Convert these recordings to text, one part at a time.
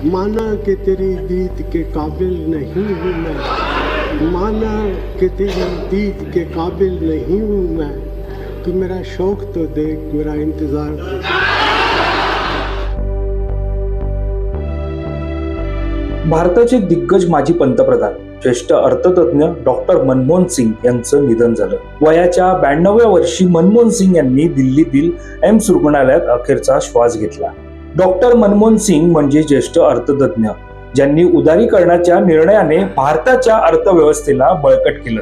माना कि तेरी दीद के काबिल नहीं हूँ मैं, माना कि तेरी दीद के काबिल नहीं हूँ मैं, तू मेरा शौक तो देख, मेरा इंतजार देख। भारताचे दिग्गज माजी पंतप्रधान ज्येष्ठ अर्थतज्ञ डॉक्टर मनमोहन सिंग यांचं निधन झालं. वयाच्या 92व्या वर्षी मनमोहन सिंग यांनी दिल्लीतील एम्स रुग्णालयात अखेरचा श्वास घेतला. डॉक्टर मनमोहन सिंग म्हणजे ज्येष्ठ अर्थतज्ञ ज्यांनी उदारीकरणाच्या निर्णयाने भारताच्या अर्थव्यवस्थेला बळकट केलं.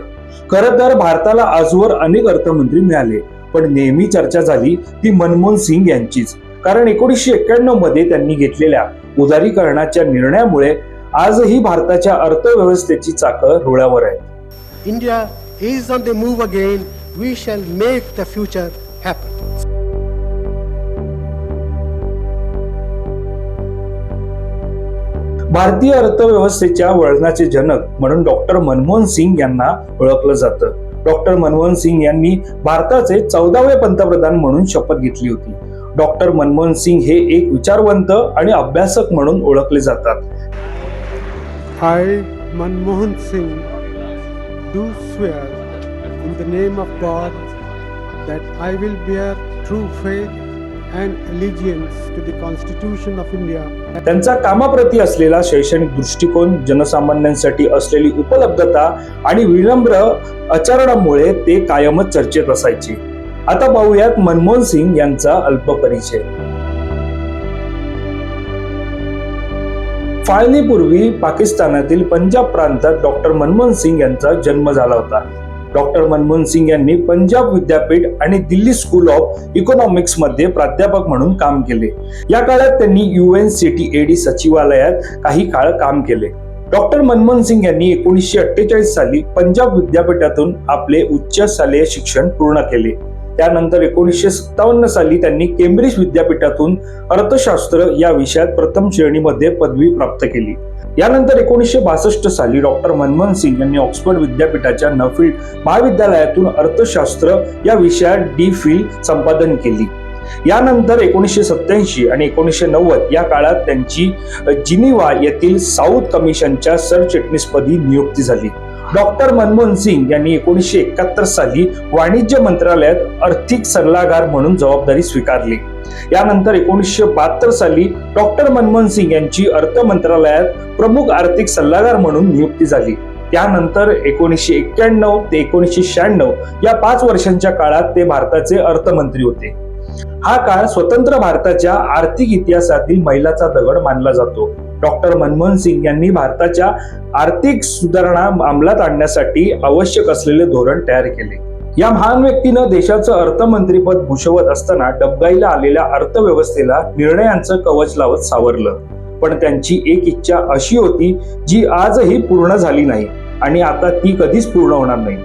खरं तर भारताला आजवर अनेक अर्थमंत्री मिळाले, पण नेहमी चर्चा झाली ती मनमोहन सिंग यांचीच. कारण 1991 मध्ये त्यांनी घेतलेल्या उदारीकरणाच्या निर्णयामुळे आजही भारताच्या अर्थव्यवस्थेची चाकं रुळावर आहेत. India is on the move again. We shall make the future happen. भारतीय अर्थव्यवस्थेच्या वळणाचे जनक म्हणून डॉक्टर मनमोहन सिंग यांना ओळखलं जातं. डॉक्टर मनमोहन सिंग यांनी भारताचे 14वे पंतप्रधान म्हणून शपथ घेतली होती. डॉक्टर मनमोहन सिंग हे एक विचारवंत आणि अभ्यासक म्हणून ओळखले जातात. I, Manmohan Singh, do swear in the name of God that I will bear true faith and allegiance to the Constitution of India. त्यांचा कामाप्रती असलेला शैक्षणिक दृष्टिकोन, जनसामान्यांसाठी असलेली उपलब्धता आणि विनम्र आचरणामुळे ते कायमच चर्चेत असायचे. आता पाहूयात मनमोहन सिंग यांचा अल्प परिचय. फाळणीपूर्वी पाकिस्तानातील पंजाब प्रांतात डॉक्टर मनमोहन सिंग यांचा जन्म झाला होता. डॉक्टर मनमोहन सिंग यांनी पंजाब विद्यापीठ आणि दिल्ली स्कूल ऑफ इकॉनॉमिक्स मध्ये प्राध्यापक म्हणून काम केले. या काळात त्यांनी UNCTAD सचिवालयात काही काळ काम केले. डॉक्टर मनमोहन सिंग यांनी 1948 साली पंजाब विद्यापीठातून आपले उच्च शालेय शिक्षण पूर्ण केले. त्यानंतर 1957 साली त्यांनी केम्ब्रिज विद्यापीठातून अर्थशास्त्र या विषयात प्रथम श्रेणीमध्ये पदवी प्राप्त केली. यानंतर 1962 साली डॉक्टर मनमोहन सिंग यांनी ऑक्सफर्ड विद्यापीठाच्या नफील्ड महाविद्यालयातून अर्थशास्त्र या विषयात D.Phil संपादन केली. यानंतर 1987 आणि 1990 या काळात त्यांची जिनिव्हा येथील साऊथ कमिशनच्या सरचिटणीसपदी नियुक्ती झाली. डॉक्टर मनमोहन सिंग यांनी 1971 साली वाणिज्य मंत्रालयात आर्थिक सल्लागार म्हणून जबाबदारी स्वीकारली. यानंतर 1972 साली डॉक्टर मनमोहन सिंग यांची अर्थ मंत्रालयात प्रमुख आर्थिक सल्लागार म्हणून नियुक्ती झाली. त्यानंतर 1991 ते 1996 या 5 वर्षांच्या काळात ते भारताचे अर्थमंत्री होते. हा काळ स्वतंत्र भारताच्या आर्थिक इतिहासातील मैलाचा दगड मानला जातो. डॉक्टर मनमोहन सिंग यांनी भारताच्या आर्थिक सुधारणा अंमलात आणण्यासाठी आवश्यक असलेले धोरण तयार केले. या महान व्यक्तीनं देशाचं अर्थमंत्रीपद भूषवत असताना डबघाईला आलेल्या अर्थव्यवस्थेला निर्णयांचं कवच लावत सावरलं. पण त्यांची एक इच्छा अशी होती जी आजही पूर्ण झाली नाही आणि आता ती कधीच पूर्ण होणार नाही.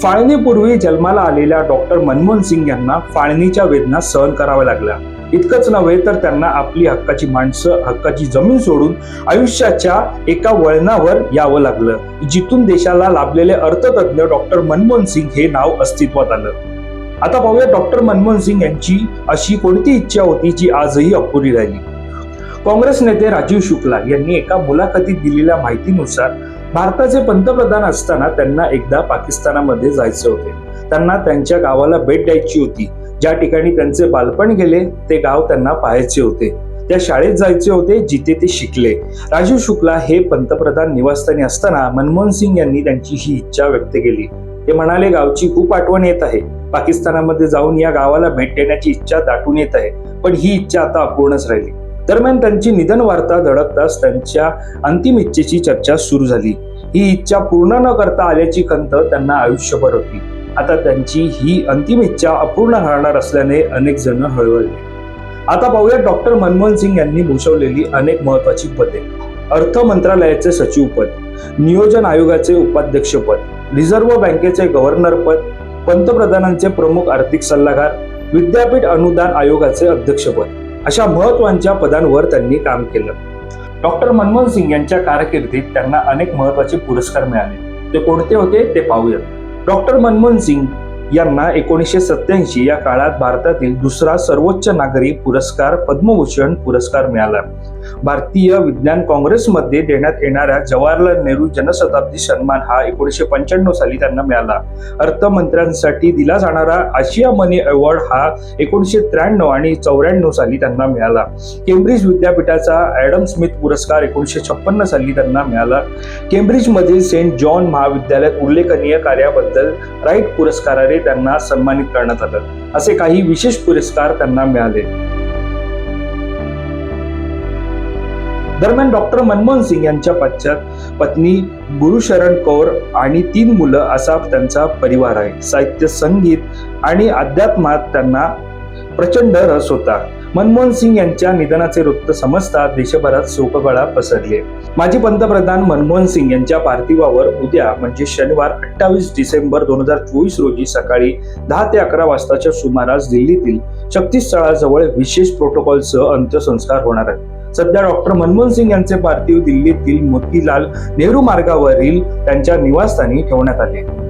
फाळणीपूर्वी जन्माला आलेल्या डॉक्टर मनमोहन सिंग यांना फाळणीच्या वेदना सहन कराव्या लागल्या. इतकंच नव्हे तर त्यांना आपली हक्काची माणसं, हक्काची जमीन सोडून आयुष्याच्या एका वळणावर यावं लागलं, जिथून देशाला लाभलेले अर्थतज्ञ डॉक्टर मनमोहन सिंग हे नाव अस्तित्वात आलं. आता पाहूया डॉक्टर मनमोहन सिंग यांची अशी कोणती इच्छा होती जी आजही अपुरी राहिली. काँग्रेस नेते राजीव शुक्ला यांनी एका मुलाखतीत दिलेल्या माहितीनुसार भारताचे पंतप्रधान असताना त्यांना एकदा पाकिस्तानामध्ये जायचे होते. त्यांना त्यांच्या गावाला भेट द्यायची होती. ज्या ठिकाणी त्यांचे बालपण गेले ते गाव त्यांना पाहायचे होते. त्या शाळेत जायचे होते जिथे ते शिकले. राजीव शुक्ला हे पंतप्रधान निवासस्थानी असताना मनमोहन सिंग यांनी त्यांची ही इच्छा व्यक्त केली. ते म्हणाले, गावची खूप आठवण येत आहे. पाकिस्तानामध्ये जाऊन या गावाला भेट देण्याची इच्छा दाटून येत आहे, पण ही इच्छा आता अपूर्णच राहिली. दरम्यान त्यांची निधन वार्ता धडकताच त्यांच्या अंतिम इच्छेची चर्चा सुरू झाली. ही इच्छा पूर्ण न करता आल्याची खंत त्यांना आयुष्यभर होती. आता त्यांची ही अंतिम इच्छा अपूर्ण राहणार असल्याने अनेक जण हळहळले. आता पाहूया डॉक्टर मनमोहन सिंग यांनी भूषवलेली अनेक महत्वाची पदे. अर्थ मंत्रालयाचे सचिव पद, नियोजन आयोगाचे उपाध्यक्ष पद, रिझर्व्ह बँकेचे गव्हर्नर पद, पंतप्रधानांचे प्रमुख आर्थिक सल्लागार, विद्यापीठ अनुदान आयोगाचे अध्यक्षपद, अशा महत्वाच्या पदांवर त्यांनी काम केलं. डॉक्टर मनमोहन सिंग यांच्या कारकिर्दीत त्यांना अनेक महत्वाचे पुरस्कार मिळाले. ते कोणते होते ते पाहूयात. डॉक्टर मनमोहन सिंग यांना 1987 या काळात भारतातील दुसरा सर्वोच्च नागरी पुरस्कार पद्मभूषण पुरस्कार मिळाला. भारतीय विज्ञान काँग्रेसमध्ये देण्यात येणाऱ्या जवाहरलाल नेहरू जनशताब्दी सन्मान हा 1995 साली त्यांना मिळाला. अर्थमंत्र्यांसाठी दिला जाणारा आशिया मनी अवॉर्ड हा 1993 आणि 94 साली त्यांना मिळाला. केम्ब्रिज विद्यापीठाचा ॲडम स्मिथ पुरस्कार 1956 साली त्यांना मिळाला. केम्ब्रिजमधील सेंट जॉन महाविद्यालयात उल्लेखनीय कार्याबद्दल राईट पुरस्काराने त्यांना सन्मानित करण्यात आलं. असे काही विशेष पुरस्कार त्यांना मिळाले. दरम्यान डॉक्टर मनमोहन सिंग यांच्या पश्चात पत्नी गुरुशरण कौर आणि 3 मुलं असा त्यांचा परिवार आहे. साहित्य, संगीत आणि अध्यात्मात त्यांना प्रचंड रस होता. मनमोहन सिंग यांच्या निधनाचे वृत्त समजता देशभरात शोककळा पसरली. माजी पंतप्रधान मनमोहन सिंग यांच्या पार्थिवावर उद्या म्हणजे शनिवार 28 डिसेंबर 2024 रोजी सकाळी 10 ते 11 वाजताच्या सुमारास दिल्लीतील शक्तीस्थळाजवळ विशेष प्रोटोकॉलसह अंत्यसंस्कार होणार आहेत. सध्या डॉक्टर मनमोहन सिंग यांचे पार्थिव दिल्लीतील मोतीलाल नेहरू मार्गावरील त्यांच्या निवासस्थानी ठेवण्यात आले.